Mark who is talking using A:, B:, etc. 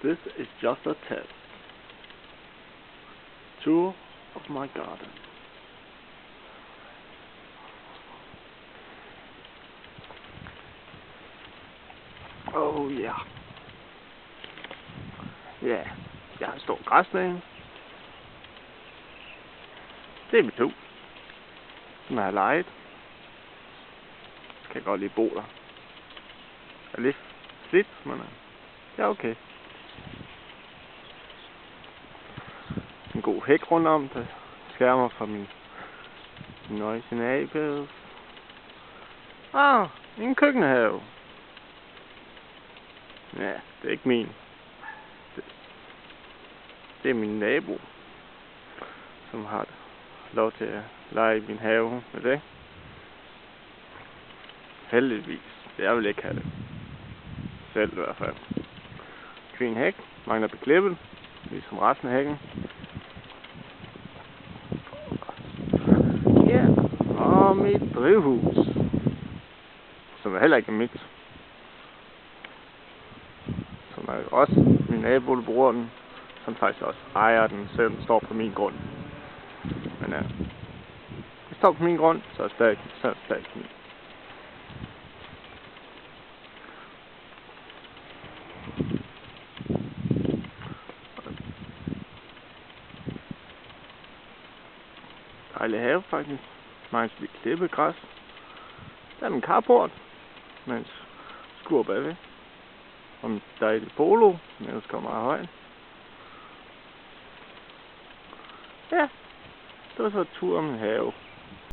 A: This is just a test. Tour of my garden. Oh yeah. Ja, jeg har en stor græsplæne. Det er vi to. Den har jeg lejet. Kan jeg godt lige bo der. Jeg er lidt slidt, men det er okay. En god hæk rundt om, der skærmer fra min noisy neighbors. En køkkenhave. Ja, det er ikke min. Det er min nabo, som har lov til at lege i min have med det. Heldigvis. Jeg vil ikke have det. Selv i hvert fald. Fin hæk. Mangler beklippet. Ligesom resten af hækken. Ja. Og mit drivhus. Som er heller ikke mit. Som er også min nabo, der bruger den. Som faktisk også ejer den, selvom den står på min grund. Men det står på min grund, så er det stadig min. Dejlig have faktisk. Mange skal klippe græs. Der er min carport. Med en skur bagved. Og en dejlig polo, som ellers kommer meget højt. Ja, det var så tur om en have.